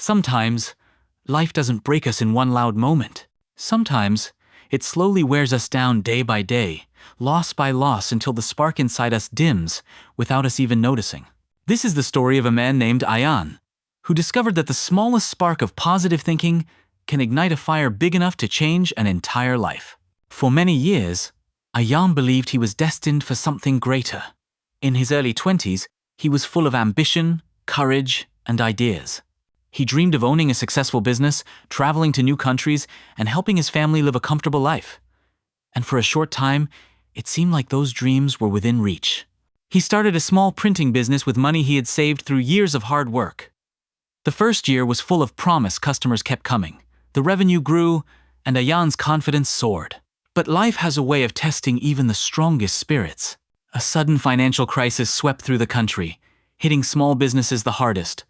Sometimes, life doesn't break us in one loud moment. Sometimes, it slowly wears us down day by day, loss by loss, until the spark inside us dims without us even noticing. This is the story of a man named Ayaan, who discovered that the smallest spark of positive thinking can ignite a fire big enough to change an entire life. For many years, Ayaan believed he was destined for something greater. In his early 20s, he was full of ambition, courage, and ideas. He dreamed of owning a successful business, traveling to new countries, and helping his family live a comfortable life. And for a short time, it seemed like those dreams were within reach. He started a small printing business with money he had saved through years of hard work. The first year was full of promise. Customers kept coming. The revenue grew, and Ayaan's confidence soared. But life has a way of testing even the strongest spirits. A sudden financial crisis swept through the country, hitting small businesses the hardest.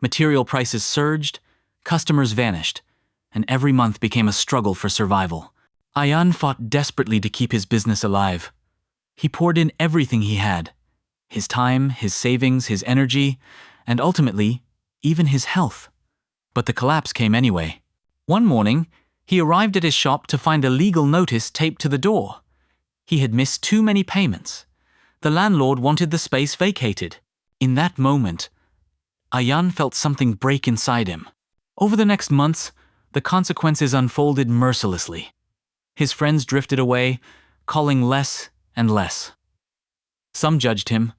Material prices surged, customers vanished, and every month became a struggle for survival. Ayaan fought desperately to keep his business alive. He poured in everything he had: his time, his savings, his energy, and ultimately, even his health. But the collapse came anyway. One morning, he arrived at his shop to find a legal notice taped to the door. He had missed too many payments. The landlord wanted the space vacated. In that moment, Ayaan felt something break inside him. Over the next months, the consequences unfolded mercilessly. His friends drifted away, calling less and less. Some judged him.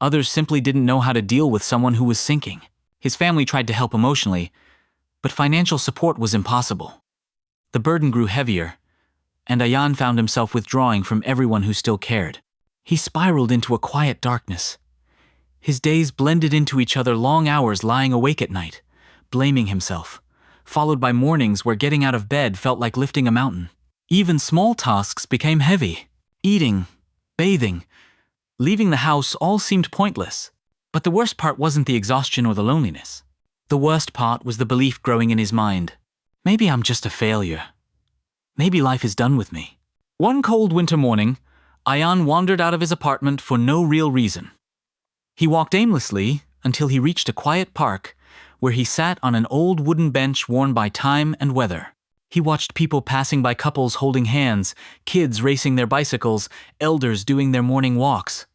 Others simply didn't know how to deal with someone who was sinking. His family tried to help emotionally, but financial support was impossible. The burden grew heavier, and Ayaan found himself withdrawing from everyone who still cared. He spiraled into a quiet darkness. His days blended into each other, long hours lying awake at night, blaming himself, followed by mornings where getting out of bed felt like lifting a mountain. Even small tasks became heavy. Eating, bathing, leaving the house all seemed pointless. But the worst part wasn't the exhaustion or the loneliness. The worst part was the belief growing in his mind. Maybe I'm just a failure. Maybe life is done with me. One cold winter morning, Ayaan wandered out of his apartment for no real reason. He walked aimlessly until he reached a quiet park where he sat on an old wooden bench worn by time and weather. He watched people passing by, couples holding hands, kids racing their bicycles, elders doing their morning walks.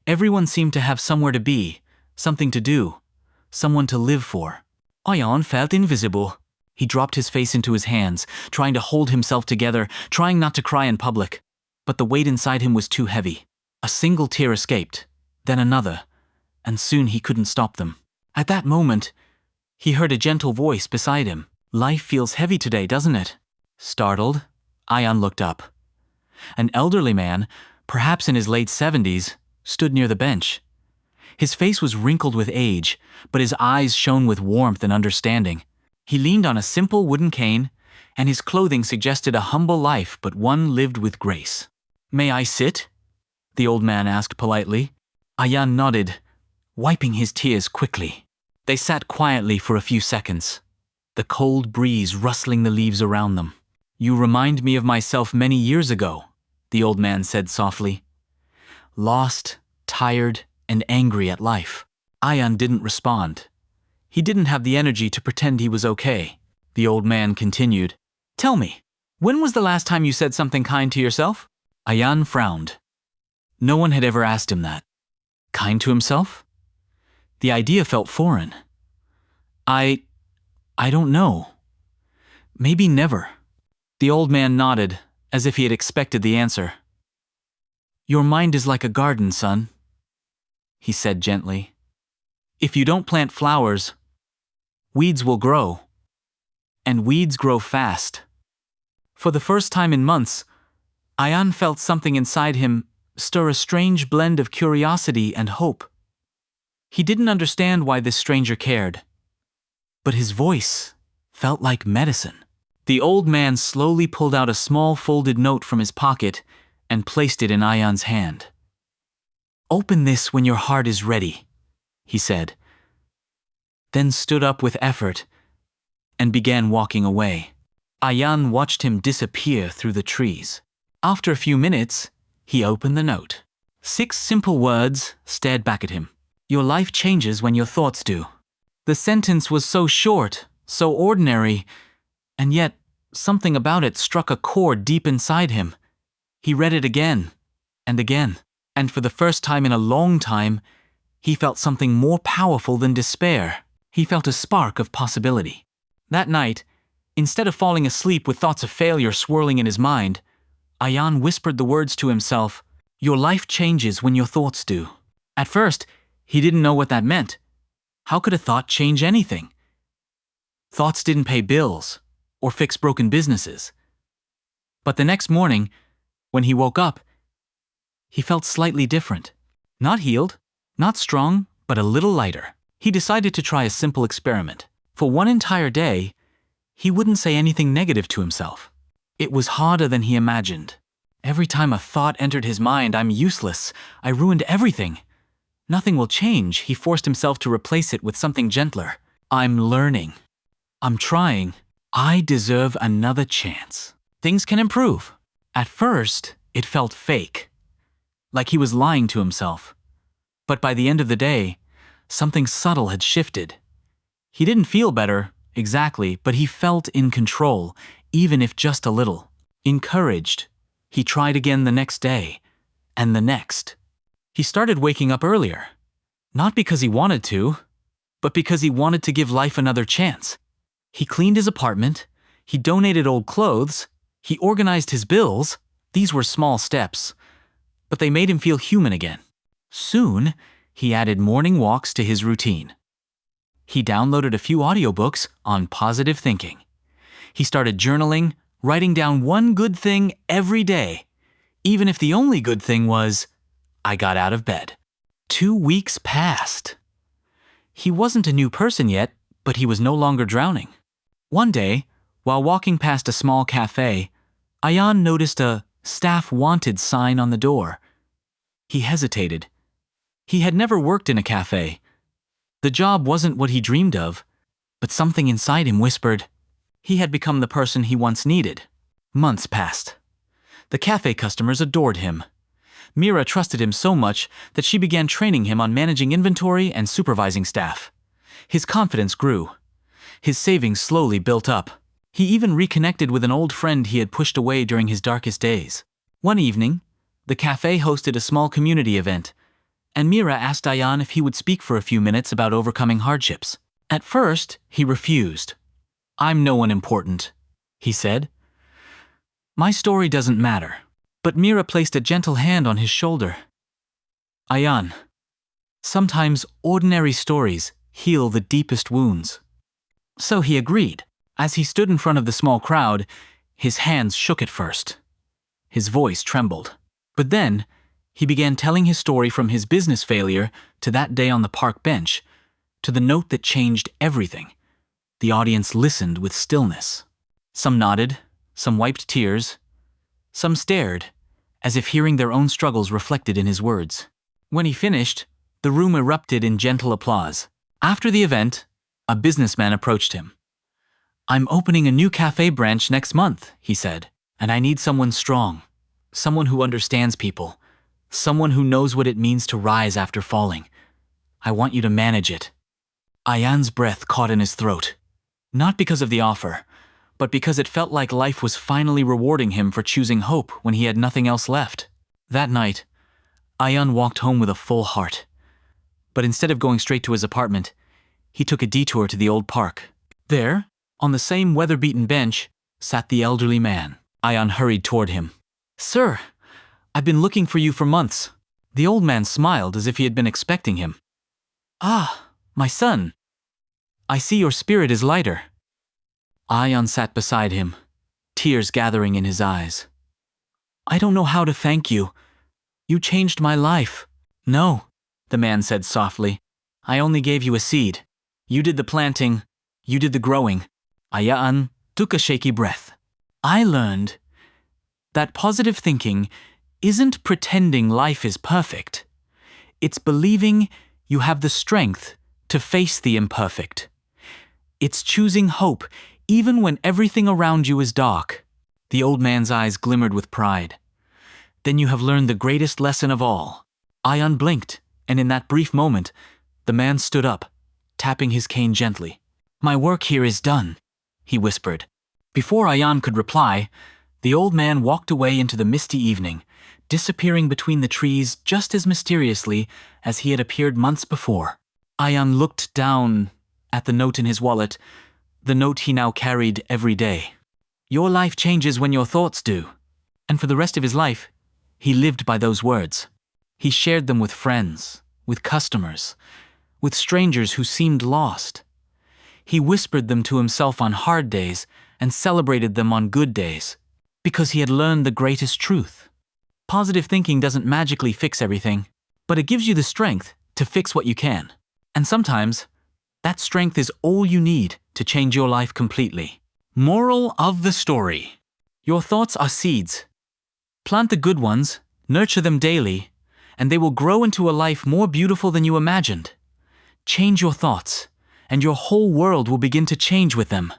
Everyone seemed to have somewhere to be, something to do, someone to live for. Ayaan felt invisible. He dropped his face into his hands, trying to hold himself together, trying not to cry in public. But the weight inside him was too heavy. A single tear escaped, then another, and soon he couldn't stop them. At that moment, he heard a gentle voice beside him. "Life feels heavy today, doesn't it?" Startled, Ayaan looked up. An elderly man, perhaps in his late 70s, stood near the bench. His face was wrinkled with age, but his eyes shone with warmth and understanding. He leaned on a simple wooden cane, and his clothing suggested a humble life, but one lived with grace. "May I sit?" the old man asked politely. Ayaan nodded, wiping his tears quickly. They sat quietly for a few seconds, the cold breeze rustling the leaves around them. "You remind me of myself many years ago," the old man said softly. Lost, tired, and angry at life. Ayaan didn't respond. He didn't have the energy to pretend he was okay. The old man continued, "Tell me, when was the last time you said something kind to yourself?" Ayaan frowned. No one had ever asked him that. Kind to himself? The idea felt foreign. I don't know. Maybe never." The old man nodded, as if he had expected the answer. "Your mind is like a garden, son," he said gently. "If you don't plant flowers, weeds will grow. And weeds grow fast." For the first time in months, Ayaan felt something inside him stir, a strange blend of curiosity and hope. He didn't understand why this stranger cared, but his voice felt like medicine. The old man slowly pulled out a small folded note from his pocket and placed it in Ayaan's hand. "Open this when your heart is ready," he said, then stood up with effort and began walking away. Ayaan watched him disappear through the trees. After a few minutes, he opened the note. 6 simple words stared back at him. "Your life changes when your thoughts do." The sentence was so short, so ordinary, and yet something about it struck a chord deep inside him. He read it again and again, and for the first time in a long time, he felt something more powerful than despair. He felt a spark of possibility. That night, instead of falling asleep with thoughts of failure swirling in his mind, Ayaan whispered the words to himself, "Your life changes when your thoughts do." At first, he didn't know what that meant. How could a thought change anything? Thoughts didn't pay bills or fix broken businesses. But the next morning, when he woke up, he felt slightly different. Not healed, not strong, but a little lighter. He decided to try a simple experiment. For one entire day, he wouldn't say anything negative to himself. It was harder than he imagined. Every time a thought entered his mind, "I'm useless, I ruined everything. Nothing will change," he forced himself to replace it with something gentler. "I'm learning. I'm trying. I deserve another chance. Things can improve." At first, it felt fake, like he was lying to himself. But by the end of the day, something subtle had shifted. He didn't feel better, exactly, but he felt in control, even if just a little. Encouraged, he tried again the next day, and the next. He started waking up earlier, not because he wanted to, but because he wanted to give life another chance. He cleaned his apartment, he donated old clothes, he organized his bills. These were small steps, but they made him feel human again. Soon, he added morning walks to his routine. He downloaded a few audiobooks on positive thinking. He started journaling, writing down one good thing every day, even if the only good thing was, "I got out of bed." 2 weeks passed. He wasn't a new person yet, but he was no longer drowning. One day, while walking past a small cafe, Ayaan noticed a "Staff Wanted" sign on the door. He hesitated. He had never worked in a cafe. The job wasn't what he dreamed of, but something inside him whispered he had become the person he once needed. Months passed. The cafe customers adored him. Mira trusted him so much that she began training him on managing inventory and supervising staff. His confidence grew. His savings slowly built up. He even reconnected with an old friend he had pushed away during his darkest days. One evening, the cafe hosted a small community event, and Mira asked Ayaan if he would speak for a few minutes about overcoming hardships. At first, he refused. "I'm no one important," he said. "My story doesn't matter." But Mira placed a gentle hand on his shoulder. "Ayaan, sometimes ordinary stories heal the deepest wounds." So he agreed. As he stood in front of the small crowd, his hands shook at first. His voice trembled. But then, he began telling his story from his business failure to that day on the park bench, to the note that changed everything. The audience listened with stillness. Some nodded, some wiped tears, some stared, as if hearing their own struggles reflected in his words. When he finished, the room erupted in gentle applause. After the event, a businessman approached him. "I'm opening a new cafe branch next month," he said, "and I need someone strong, someone who understands people, someone who knows what it means to rise after falling. I want you to manage it." Ayaan's breath caught in his throat, not because of the offer, but because it felt like life was finally rewarding him for choosing hope when he had nothing else left. That night, Ayaan walked home with a full heart. But instead of going straight to his apartment, he took a detour to the old park. There, on the same weather-beaten bench, sat the elderly man. Ayaan hurried toward him. "Sir, I've been looking for you for months." The old man smiled as if he had been expecting him. "Ah, my son. I see your spirit is lighter." Ayaan sat beside him, tears gathering in his eyes. "I don't know how to thank you. You changed my life." "No," the man said softly. "I only gave you a seed. You did the planting, you did the growing." Ayaan took a shaky breath. "I learned that positive thinking isn't pretending life is perfect. It's believing you have the strength to face the imperfect. It's choosing hope even when everything around you is dark." The old man's eyes glimmered with pride. "Then you have learned the greatest lesson of all." Ayaan blinked, and in that brief moment, the man stood up, tapping his cane gently. "My work here is done," he whispered. Before Ayaan could reply, the old man walked away into the misty evening, disappearing between the trees just as mysteriously as he had appeared months before. Ayaan looked down at the note in his wallet, the note he now carried every day. "Your life changes when your thoughts do." And for the rest of his life, he lived by those words. He shared them with friends, with customers, with strangers who seemed lost. He whispered them to himself on hard days and celebrated them on good days, because he had learned the greatest truth. Positive thinking doesn't magically fix everything, but it gives you the strength to fix what you can. And sometimes, that strength is all you need to change your life completely. Moral of the story: your thoughts are seeds. Plant the good ones, nurture them daily, and they will grow into a life more beautiful than you imagined. Change your thoughts, and your whole world will begin to change with them.